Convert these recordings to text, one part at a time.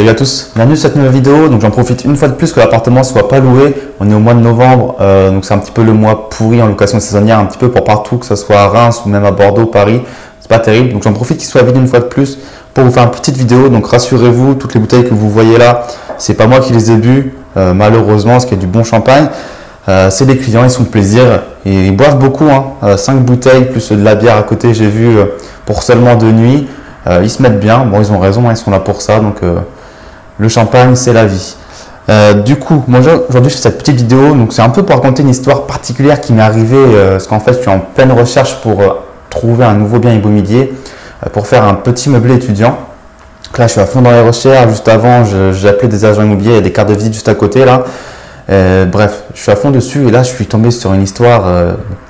Salut à tous, bienvenue sur cette nouvelle vidéo. Donc j'en profite une fois de plus que l'appartement ne soit pas loué. On est au mois de novembre, donc c'est un petit peu le mois pourri en location saisonnière, un petit peu pour partout, que ce soit à Reims ou même à Bordeaux, Paris. C'est pas terrible, donc j'en profite qu'il soit vide une fois de plus pour vous faire une petite vidéo. Donc rassurez-vous, toutes les bouteilles que vous voyez là, c'est pas moi qui les ai bu, malheureusement, parce qu'il y a du bon champagne. C'est les clients, ils sont de plaisir et ils boivent beaucoup, 5 bouteilles plus de la bière à côté, j'ai vu pour seulement 2 nuits. Ils se mettent bien, bon ils ont raison, ils sont là pour ça, donc le champagne c'est la vie. Du coup, moi aujourd'hui je fais cette petite vidéo, donc c'est un peu pour raconter une histoire particulière qui m'est arrivée, parce qu'en fait je suis en pleine recherche pour trouver un nouveau bien immobilier, pour faire un petit meublé étudiant. Donc là je suis à fond dans les recherches, juste avant j'ai appelé des agents immobiliers, il y a des cartes de visite juste à côté là. Bref, je suis à fond dessus et là je suis tombé sur une histoire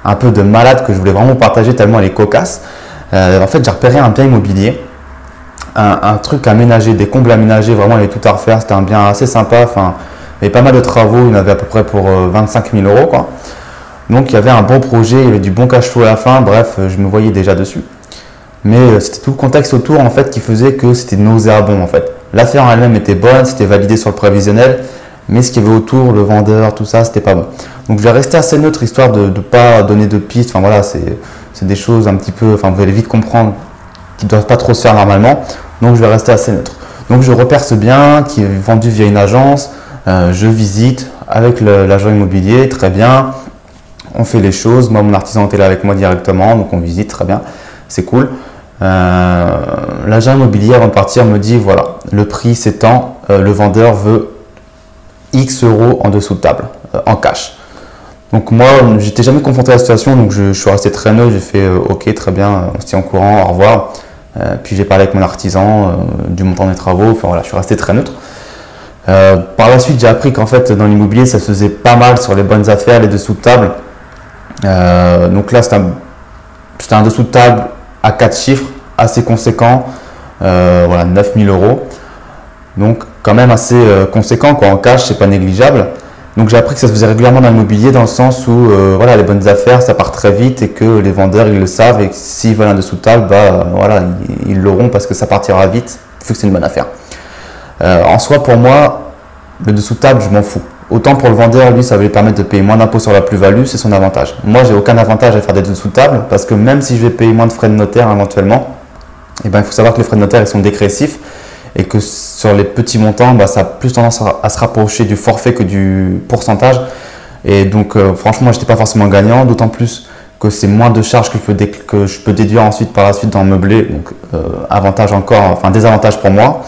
un peu de malade que je voulais vraiment partager tellement elle est cocasse. En fait, j'ai repéré un bien immobilier, un truc aménagé, des combles aménagés, vraiment il y avait tout à refaire, c'était un bien assez sympa, enfin, il y avait pas mal de travaux, il y en avait à peu près pour 25 000 euros quoi. Donc il y avait un bon projet, il y avait du bon cash flow à la fin, bref, je me voyais déjà dessus. Mais c'était tout le contexte autour en fait qui faisait que c'était nauséabond en fait. L'affaire en elle-même était bonne, c'était validé sur le prévisionnel, mais ce qu'il y avait autour, le vendeur, tout ça, c'était pas bon. Donc je vais rester assez neutre histoire de ne pas donner de pistes, enfin voilà, c'est des choses un petit peu, enfin vous allez vite comprendre, qui ne doivent pas trop se faire normalement, donc je vais rester assez neutre. Donc je repère ce bien qui est vendu via une agence, je visite avec l'agent immobilier, très bien, on fait les choses, moi mon artisan était là avec moi directement, donc on visite, très bien, c'est cool. L'agent immobilier avant de partir me dit voilà, le prix c'est tant, le vendeur veut X euros en dessous de table, en cash. Donc moi, j'étais jamais confronté à la situation, donc je suis resté très neutre, j'ai fait ok, très bien, on se tient au courant, au revoir. Puis j'ai parlé avec mon artisan du montant des travaux, enfin voilà, je suis resté très neutre. Par la suite, j'ai appris qu'en fait, dans l'immobilier, ça se faisait pas mal sur les bonnes affaires, les dessous de table. Donc là, c'était un dessous de table à 4 chiffres, assez conséquent, voilà, 9 000 euros. Donc quand même assez conséquent, quoi, en cash, c'est pas négligeable. Donc j'ai appris que ça se faisait régulièrement dans l'immobilier dans le sens où voilà, les bonnes affaires ça part très vite et que les vendeurs ils le savent et que s'ils veulent un dessous de table, voilà, ils l'auront parce que ça partira vite vu que c'est une bonne affaire. En soi pour moi, le dessous de table je m'en fous. Autant pour le vendeur, lui ça va lui permettre de payer moins d'impôts sur la plus-value, c'est son avantage. Moi j'ai aucun avantage à faire des dessous de table parce que même si je vais payer moins de frais de notaire éventuellement, il faut savoir que les frais de notaire ils sont dégressifs. Et que sur les petits montants, ça a plus tendance à se rapprocher du forfait que du pourcentage. Et donc franchement, je n'étais pas forcément gagnant, d'autant plus que c'est moins de charges que je peux déduire ensuite par la suite dans le meublé. Donc avantage encore, enfin désavantage pour moi.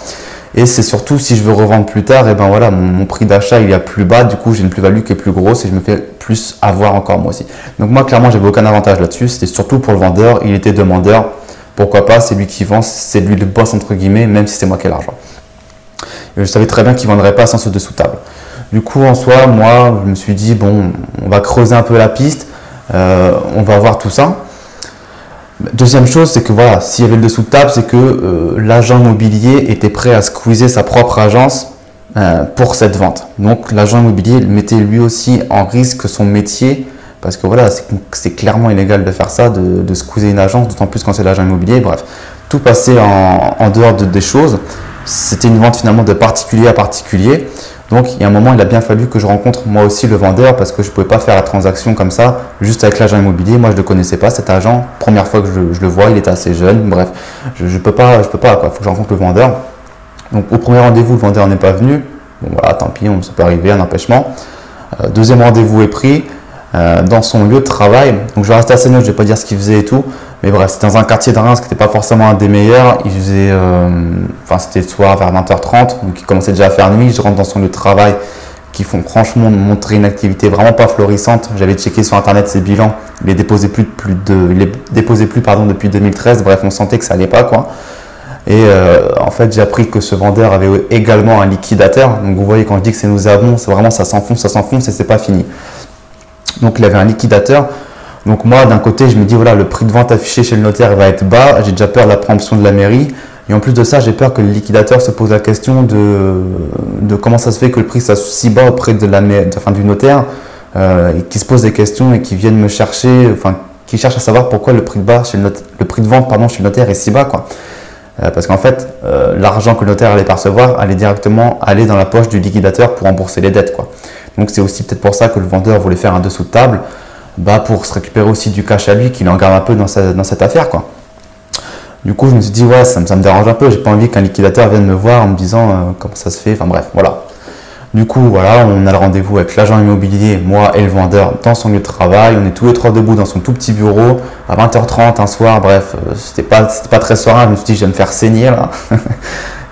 Et c'est surtout si je veux revendre plus tard, et voilà, mon prix d'achat il est plus bas, du coup j'ai une plus-value qui est plus grosse et je me fais plus avoir encore moi aussi. Donc moi clairement j'avais aucun avantage là-dessus, c'était surtout pour le vendeur, il était demandeur. Pourquoi pas, c'est lui qui vend, c'est lui le boss entre guillemets, même si c'est moi qui ai l'argent. Je savais très bien qu'il ne vendrait pas sans ce dessous table. Du coup, en soi, moi, je me suis dit, bon, on va creuser un peu la piste, on va voir tout ça. Deuxième chose, c'est que voilà, s'il y avait le dessous de table, c'est que l'agent immobilier était prêt à squeezer sa propre agence pour cette vente. Donc l'agent immobilier mettait lui aussi en risque son métier. Parce que voilà, c'est clairement illégal de faire ça, de squeezer une agence, d'autant plus quand c'est l'agent immobilier. Bref, tout passait en dehors des choses. C'était une vente finalement de particulier à particulier. Donc, il y a un moment, il a bien fallu que je rencontre moi aussi le vendeur parce que je ne pouvais pas faire la transaction comme ça, juste avec l'agent immobilier. Moi, je ne le connaissais pas, cet agent. Première fois que je le vois, il était assez jeune. Bref, je peux pas quoi. Il faut que je rencontre le vendeur. Donc, au premier rendez-vous, le vendeur n'est pas venu. Bon, voilà, tant pis, ça peut arriver, un empêchement. Deuxième rendez-vous est pris. Dans son lieu de travail, donc je vais rester assez neutre, je vais pas dire ce qu'il faisait et tout, mais bref, c'était dans un quartier de Reims qui n'était pas forcément un des meilleurs, il faisait, c'était le soir vers 20h30, donc il commençait déjà à faire nuit, je rentre dans son lieu de travail, qui font franchement montrer une activité vraiment pas florissante, j'avais checké sur internet ses bilans, il les déposait plus depuis 2013, bref on sentait que ça allait pas quoi, et en fait j'ai appris que ce vendeur avait également un liquidateur, donc vous voyez quand je dis que c'est nauséabond, c'est vraiment ça s'enfonce et c'est pas fini. Donc il avait un liquidateur. Donc moi d'un côté je me dis voilà, le prix de vente affiché chez le notaire va être bas, j'ai déjà peur de la préemption de la mairie et en plus de ça j'ai peur que le liquidateur se pose la question de comment ça se fait que le prix soit si bas auprès de du notaire et qu'il se pose des questions et qu'il vienne me chercher, qu'il cherche à savoir pourquoi le prix de vente chez le notaire est si bas quoi. Parce qu'en fait, l'argent que le notaire allait percevoir allait directement aller dans la poche du liquidateur pour rembourser les dettes, quoi. Donc c'est aussi peut-être pour ça que le vendeur voulait faire un dessous de table, pour se récupérer aussi du cash à lui, qu'il en garde un peu dans cette affaire, quoi. Du coup, je me suis dit, ouais, ça me dérange un peu, j'ai pas envie qu'un liquidateur vienne me voir en me disant comment ça se fait, enfin bref, voilà. Du coup, voilà, on a le rendez-vous avec l'agent immobilier, moi et le vendeur, dans son lieu de travail. On est tous les trois debout dans son tout petit bureau à 20h30 un soir. Bref, c'était pas très serein. Je me suis dit, je vais me faire saigner là.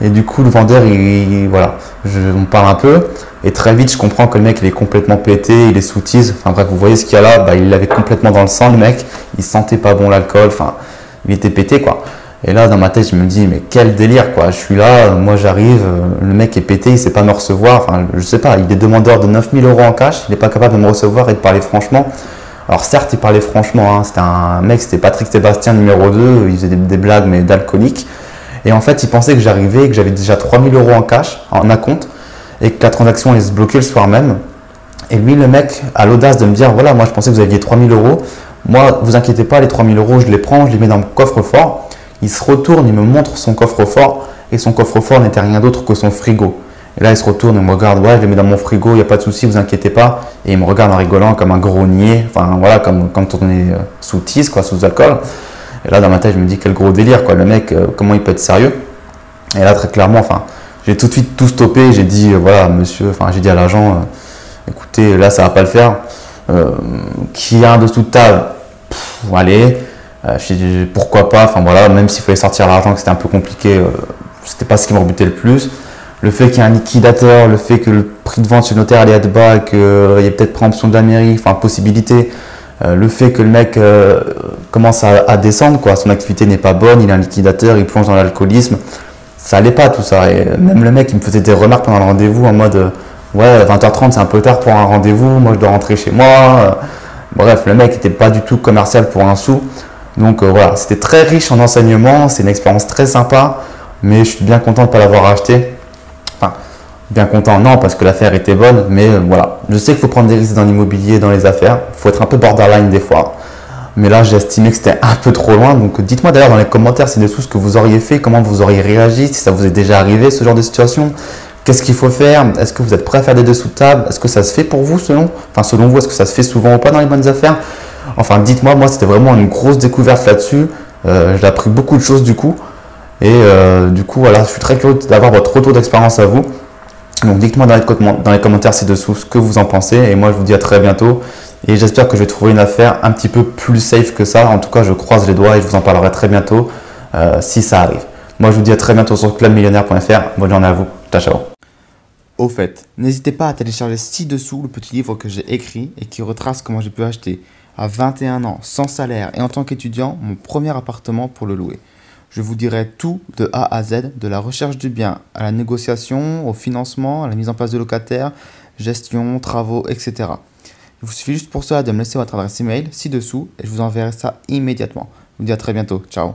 Et du coup, le vendeur, voilà, on parle un peu. Et très vite, je comprends que le mec, il est complètement pété, il est sous tease. Enfin bref, vous voyez ce qu'il y a là. Il l'avait complètement dans le sang, le mec. Il sentait pas bon l'alcool. Enfin, il était pété, quoi. Et là, dans ma tête, je me dis, mais quel délire, quoi. Je suis là, moi j'arrive, le mec est pété, il sait pas me recevoir. Enfin, je sais pas, il est demandeur de 9000 € en cash, il n'est pas capable de me recevoir et de parler franchement. Alors certes, il parlait franchement, hein, c'était un mec, c'était Patrick Sébastien numéro 2, il faisait des blagues, mais d'alcoolique. Et en fait, il pensait que j'arrivais, que j'avais déjà 3000 € en cash, en acompte, et que la transaction allait se bloquer le soir même. Et lui, le mec, a l'audace de me dire, voilà, moi je pensais que vous aviez 3000 €. Moi, vous inquiétez pas, les 3000 €, je les prends, je les mets dans mon coffre-fort. Il se retourne, il me montre son coffre-fort, et son coffre-fort n'était rien d'autre que son frigo. Et là, il se retourne et me regarde, ouais, je les mets dans mon frigo, il n'y a pas de souci, vous inquiétez pas. Et il me regarde en rigolant comme un gros niais, enfin voilà, comme quand on est sous tease, quoi, sous alcool. Et là, dans ma tête, je me dis, quel gros délire, quoi, le mec, comment il peut être sérieux. Et là, très clairement, enfin, j'ai tout de suite tout stoppé, j'ai dit, voilà, monsieur, enfin, j'ai dit à l'agent, écoutez, là, ça va pas le faire. Qui a un dessous de table, allez. Je dis pourquoi pas, enfin voilà, même s'il fallait sortir l'argent, que c'était un peu compliqué, c'était pas ce qui me rebutait le plus. Le fait qu'il y ait un liquidateur, le fait que le prix de vente chez le notaire allait être bas, qu'il y ait peut-être préemption de la mairie, enfin possibilité, le fait que le mec commence à descendre, quoi, son activité n'est pas bonne, il est un liquidateur, il plonge dans l'alcoolisme, ça allait pas tout ça. Et même le mec, il me faisait des remarques pendant le rendez-vous en mode ouais, 20h30 c'est un peu tard pour un rendez-vous, moi je dois rentrer chez moi. Bref, le mec n'était pas du tout commercial pour un sou. Donc voilà, c'était très riche en enseignements, c'est une expérience très sympa, mais je suis bien content de ne pas l'avoir acheté. Enfin, bien content, non, parce que l'affaire était bonne, mais voilà. Je sais qu'il faut prendre des risques dans l'immobilier, dans les affaires, il faut être un peu borderline des fois. Mais là, j'ai estimé que c'était un peu trop loin, donc dites-moi d'ailleurs dans les commentaires ci-dessous ce que vous auriez fait, comment vous auriez réagi, si ça vous est déjà arrivé, ce genre de situation. Qu'est-ce qu'il faut faire? Est-ce que vous êtes prêt à faire des dessous de table? Est-ce que ça se fait pour vous selon vous, est-ce que ça se fait souvent ou pas dans les bonnes affaires? Enfin, dites-moi, moi c'était vraiment une grosse découverte là-dessus. J'ai appris beaucoup de choses du coup. Et du coup, voilà, je suis très curieux d'avoir votre retour d'expérience à vous. Donc dites-moi dans les commentaires ci-dessous ce que vous en pensez. Et moi, je vous dis à très bientôt. Et j'espère que je vais trouver une affaire un petit peu plus safe que ça. En tout cas, je croise les doigts et je vous en parlerai très bientôt si ça arrive. Moi, je vous dis à très bientôt sur clubmillionnaire.fr. Bonne journée à vous. Ciao, ciao. Au fait, n'hésitez pas à télécharger ci-dessous le petit livre que j'ai écrit et qui retrace comment j'ai pu acheter à 21 ans, sans salaire et en tant qu'étudiant, mon premier appartement pour le louer. Je vous dirai tout de A à Z, de la recherche du bien à la négociation, au financement, à la mise en place de locataires, gestion, travaux, etc. Il vous suffit juste pour cela de me laisser votre adresse email ci-dessous et je vous enverrai ça immédiatement. Je vous dis à très bientôt. Ciao.